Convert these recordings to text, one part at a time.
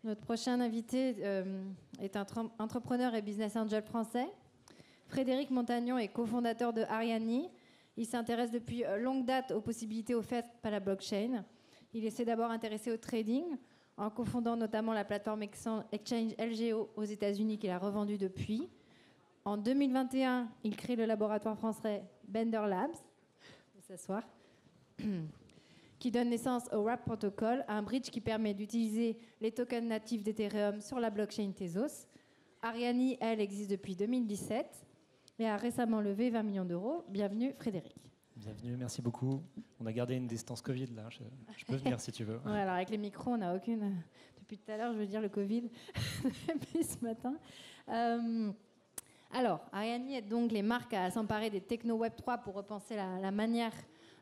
Notre prochain invité est un entrepreneur et business angel français. Frédéric Montagnon est cofondateur de Ariani. Il s'intéresse depuis longue date aux possibilités offertes par la blockchain. Il s'est d'abord intéressé au trading, en cofondant notamment la plateforme exchange LGO aux États-Unis qu'il a revendue depuis. En 2021, il crée le laboratoire français Bender Labs, s'asseoir, qui donne naissance au Wrap Protocol, un bridge qui permet d'utiliser les tokens natifs d'Ethereum sur la blockchain Tezos. Ariani, elle, existe depuis 2017 et a récemment levé 20 millions d'euros. Bienvenue, Frédéric. Bienvenue, merci beaucoup. On a gardé une distance Covid, là. Je peux venir si tu veux. Ouais, alors avec les micros, on n'a aucune... Depuis tout à l'heure, je veux dire le Covid, depuis ce matin. Alors, Ariani aide donc les marques à s'emparer des techno Web3 pour repenser la manière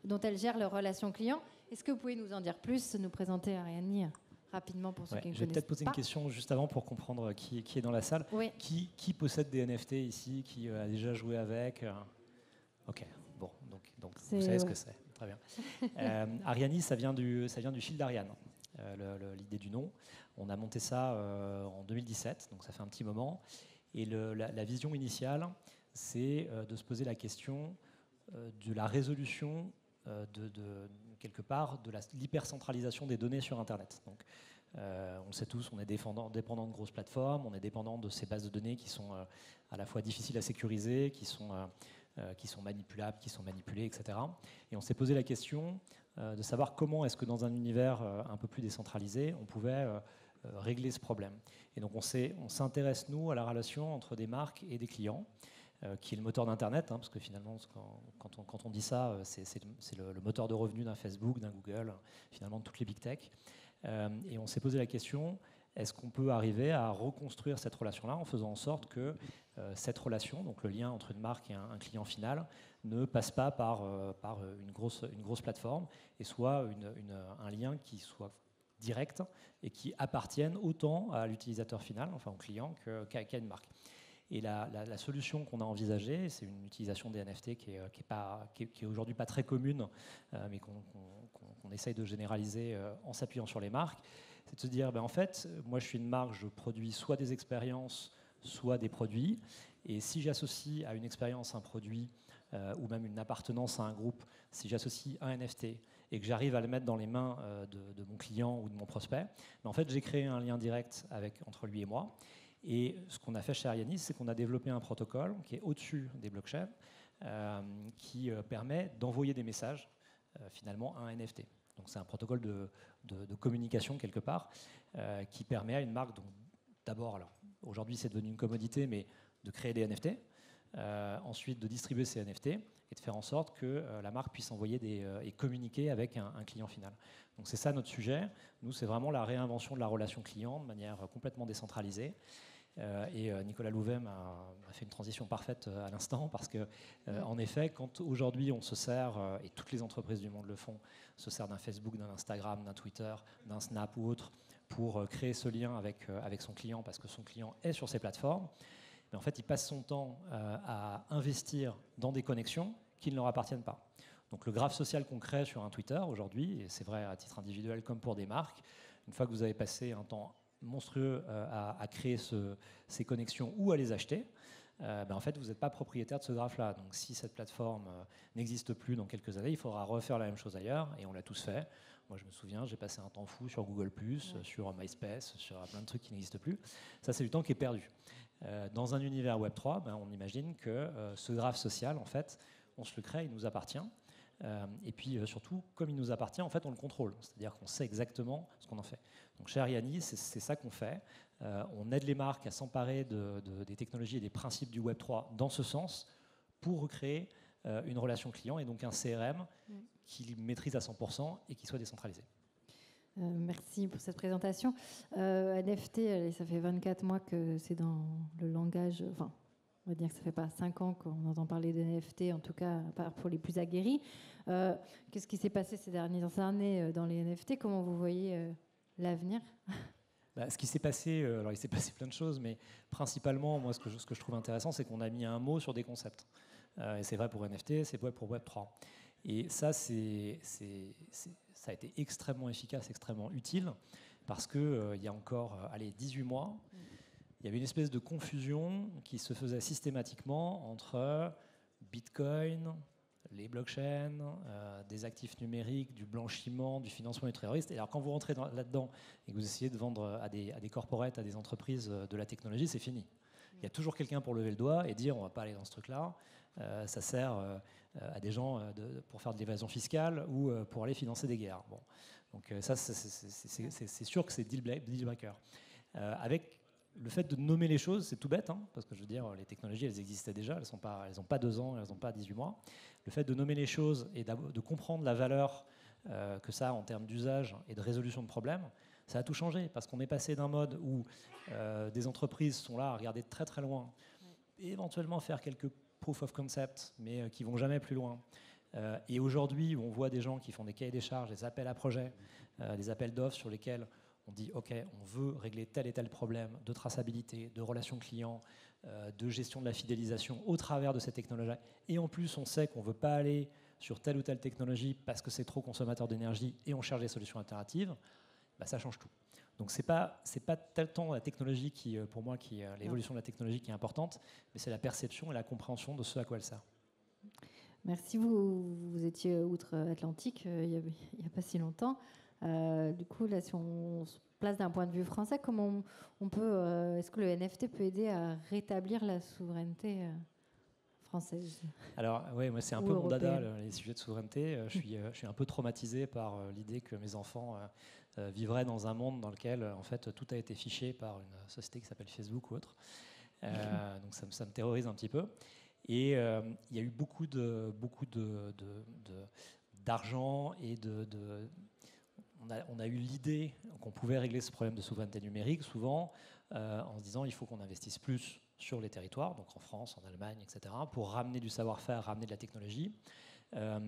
dont elles gèrent leurs relations clients. Est-ce que vous pouvez nous en dire plus, nous présenter Ariani rapidement pour ceux qui ne connaissent pas? Je vais peut-être poser une question juste avant pour comprendre qui est dans la salle. Oui. Qui possède des NFT ici, qui a déjà joué avec? Ok, bon, donc vous savez ce que c'est. Très bien. Ariani, ça vient du fil d'Ariane, l'idée du nom. On a monté ça en 2017, donc ça fait un petit moment. Et la vision initiale, c'est de se poser la question de la résolution quelque part de l'hypercentralisation des données sur Internet. Donc, on le sait tous, on est dépendant de grosses plateformes, on est dépendant de ces bases de données qui sont à la fois difficiles à sécuriser, qui sont manipulables, qui sont manipulées, etc. Et on s'est posé la question de savoir comment est-ce que dans un univers un peu plus décentralisé, on pouvait régler ce problème. Et donc on s'intéresse, nous, à la relation entre des marques et des clients, qui est le moteur d'Internet, parce que finalement, quand on dit ça, c'est le moteur de revenus d'un Facebook, d'un Google, finalement de toutes les big tech. Et on s'est posé la question, est-ce qu'on peut arriver à reconstruire cette relation-là en faisant en sorte que cette relation, donc le lien entre une marque et un client final, ne passe pas par une grosse plateforme et soit un lien qui soit direct et qui appartienne autant à l'utilisateur final, enfin au client, qu'à une marque. Et la solution qu'on a envisagée, c'est une utilisation des NFT qui est aujourd'hui pas très commune, mais qu'on essaye de généraliser en s'appuyant sur les marques. C'est de se dire, en fait, moi je suis une marque, je produis soit des expériences, soit des produits. Et si j'associe à une expérience un produit, ou même une appartenance à un groupe, si j'associe un NFT et que j'arrive à le mettre dans les mains de mon client ou de mon prospect, en fait j'ai créé un lien direct entre lui et moi. Et ce qu'on a fait chez Ariani, c'est qu'on a développé un protocole qui est au-dessus des blockchains, qui permet d'envoyer des messages finalement à un NFT. Donc c'est un protocole de communication quelque part, qui permet à une marque, d'abord, aujourd'hui c'est devenu une commodité, mais de créer des NFT, ensuite de distribuer ces NFT et de faire en sorte que la marque puisse envoyer et communiquer avec un client final. Donc c'est ça notre sujet. Nous, c'est vraiment la réinvention de la relation client de manière complètement décentralisée. Et Nicolas Louvet m'a fait une transition parfaite à l'instant parce que, en effet, quand aujourd'hui on se sert, et toutes les entreprises du monde le font, se sert d'un Facebook, d'un Instagram, d'un Twitter, d'un Snap ou autre pour créer ce lien avec son client parce que son client est sur ces plateformes, mais en fait, il passe son temps à investir dans des connexions qui ne leur appartiennent pas. Donc le graphe social qu'on crée sur un Twitter aujourd'hui, et c'est vrai à titre individuel comme pour des marques, une fois que vous avez passé un temps monstrueux à créer ces connexions ou à les acheter, en fait, vous n'êtes pas propriétaire de ce graphe-là. Donc si cette plateforme n'existe plus dans quelques années, il faudra refaire la même chose ailleurs, et on l'a tous fait. Moi, je me souviens, j'ai passé un temps fou sur Google+, sur MySpace, sur plein de trucs qui n'existent plus. Ça, c'est du temps qui est perdu. Dans un univers Web3, on imagine que ce graphe social, en fait, on se le crée, il nous appartient. Et puis surtout, comme il nous appartient, en fait, on le contrôle. C'est-à-dire qu'on sait exactement ce qu'on en fait. Donc chez Ariani, c'est ça qu'on fait. On aide les marques à s'emparer des technologies et des principes du Web3 dans ce sens pour recréer une relation client et donc un CRM qu'ils maîtrisent à 100% et qui soit décentralisé. Merci pour cette présentation. NFT, ça fait 24 mois que c'est dans le langage... Enfin, on va dire que ça fait pas 5 ans qu'on entend parler de NFT, en tout cas pour les plus aguerris. Qu'est-ce qui s'est passé ces dernières années dans les NFT? Comment vous voyez l'avenir? Ce qui s'est passé, alors il s'est passé plein de choses, mais principalement, moi, ce que je trouve intéressant, c'est qu'on a mis un mot sur des concepts. Et c'est vrai pour NFT, c'est vrai pour Web3. Et ça, ça a été extrêmement efficace, extrêmement utile, parce qu'il y a encore 18 mois, il y avait une espèce de confusion qui se faisait systématiquement entre Bitcoin, les blockchains, des actifs numériques, du blanchiment, du financement du terroriste. Et alors quand vous rentrez là-dedans et que vous essayez de vendre à des corporates, à des entreprises de la technologie, c'est fini. Il y a toujours quelqu'un pour lever le doigt et dire on ne va pas aller dans ce truc-là. Ça sert à des gens pour faire de l'évasion fiscale ou pour aller financer des guerres. Bon. Donc ça, c'est sûr que c'est deal breaker. Avec le fait de nommer les choses, c'est tout bête, hein, parce que je veux dire, les technologies, elles existaient déjà, elles n'ont pas 2 ans, elles n'ont pas 18 mois. Le fait de nommer les choses et de comprendre la valeur que ça a en termes d'usage et de résolution de problèmes, ça a tout changé, parce qu'on est passé d'un mode où des entreprises sont là à regarder de très très loin, et éventuellement faire quelques proof of concept, mais qui vont jamais plus loin. Et aujourd'hui, on voit des gens qui font des cahiers des charges, des appels à projets, des appels d'offres sur lesquels on dit OK, on veut régler tel et tel problème de traçabilité, de relations clients, de gestion de la fidélisation au travers de ces technologies. Et en plus, on sait qu'on ne veut pas aller sur telle ou telle technologie parce que c'est trop consommateur d'énergie et on cherche des solutions alternatives. Bah, ça change tout. Donc c'est pas tellement la technologie qui, pour moi, l'évolution de la technologie qui est importante, mais c'est la perception et la compréhension de ce à quoi elle sert. Merci, vous étiez outre-Atlantique il n'y a pas si longtemps. Du coup, là, si on se place d'un point de vue français, comment on peut, est-ce que le NFT peut aider à rétablir la souveraineté française? Alors, oui, moi, c'est un peu mon dada, les sujets de souveraineté. Je suis un peu traumatisé par l'idée que mes enfants vivraient dans un monde dans lequel, en fait, tout a été fiché par une société qui s'appelle Facebook ou autre. Donc, ça me terrorise un petit peu. Et il y a eu beaucoup d'argent et on a eu l'idée qu'on pouvait régler ce problème de souveraineté numérique, souvent en se disant il faut qu'on investisse plus sur les territoires, donc en France, en Allemagne, etc., pour ramener du savoir-faire, ramener de la technologie,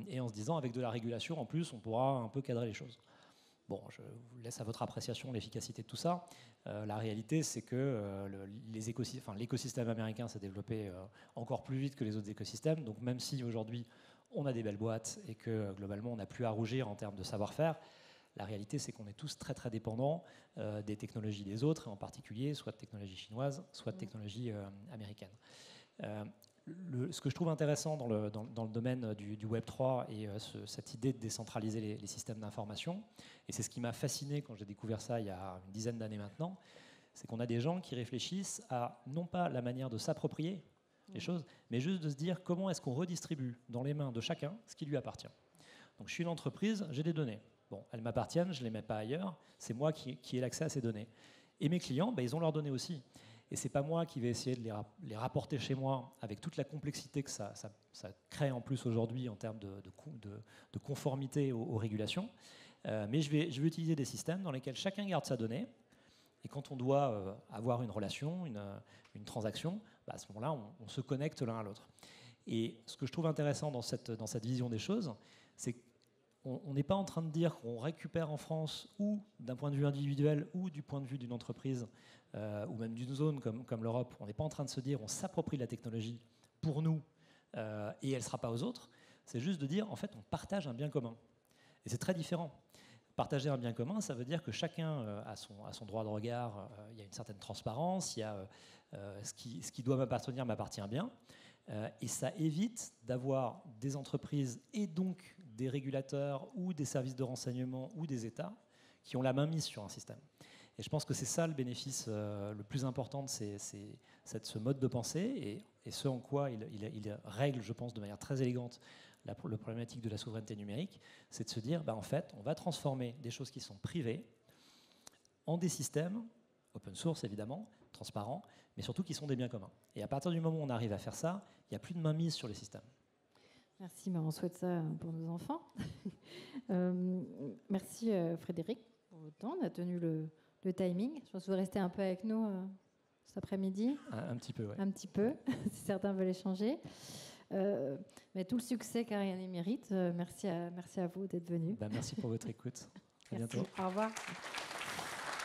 et en se disant avec de la régulation, en plus, on pourra un peu cadrer les choses. Bon, je vous laisse à votre appréciation l'efficacité de tout ça. La réalité, c'est que l'écosystème américain s'est développé encore plus vite que les autres écosystèmes, donc même si aujourd'hui, on a des belles boîtes et que globalement, on n'a plus à rougir en termes de savoir-faire, la réalité, c'est qu'on est tous très très dépendants des technologies des autres, et en particulier soit de technologies chinoises, soit de technologies américaines. Ce que je trouve intéressant dans le domaine du Web3 et cette idée de décentraliser les systèmes d'information, et c'est ce qui m'a fasciné quand j'ai découvert ça il y a une dizaine d'années maintenant, c'est qu'on a des gens qui réfléchissent à non pas la manière de s'approprier les choses, mais juste de se dire comment est-ce qu'on redistribue dans les mains de chacun ce qui lui appartient. Donc je suis une entreprise, j'ai des données. Bon, elles m'appartiennent, je ne les mets pas ailleurs, c'est moi qui ai l'accès à ces données. Et mes clients, ils ont leurs données aussi. Et ce n'est pas moi qui vais essayer de les rapporter chez moi avec toute la complexité que ça crée en plus aujourd'hui en termes de conformité aux régulations. Mais je vais utiliser des systèmes dans lesquels chacun garde sa donnée. Et quand on doit avoir une relation, une transaction, à ce moment-là, on se connecte l'un à l'autre. Et ce que je trouve intéressant dans cette vision des choses, c'est qu'on n'est pas en train de dire qu'on récupère en France, ou d'un point de vue individuel, ou du point de vue d'une entreprise, ou même d'une zone comme l'Europe, on n'est pas en train de se dire on s'approprie la technologie pour nous et elle ne sera pas aux autres. C'est juste de dire en fait on partage un bien commun. Et c'est très différent. Partager un bien commun, ça veut dire que chacun a son droit de regard, il y a une certaine transparence, il y a ce qui doit m'appartenir m'appartient bien. Et ça évite d'avoir des entreprises et donc des régulateurs ou des services de renseignement ou des États qui ont la main mise sur un système. Et je pense que c'est ça le bénéfice le plus important de ce mode de pensée et ce en quoi il règle, je pense, de manière très élégante la problématique de la souveraineté numérique, c'est de se dire, en fait, on va transformer des choses qui sont privées en des systèmes, open source évidemment, transparents, mais surtout qui sont des biens communs. Et à partir du moment où on arrive à faire ça, il n'y a plus de mainmise sur les systèmes. Merci, on souhaite ça pour nos enfants. Merci Frédéric pour votre temps. On a tenu le timing. Je pense que vous restez un peu avec nous cet après-midi. Un petit peu, oui. Un petit peu, si certains veulent échanger. Mais tout le succès qu'Ariane mérite. Merci à vous d'être venu. Merci pour votre écoute. À bientôt. Au revoir.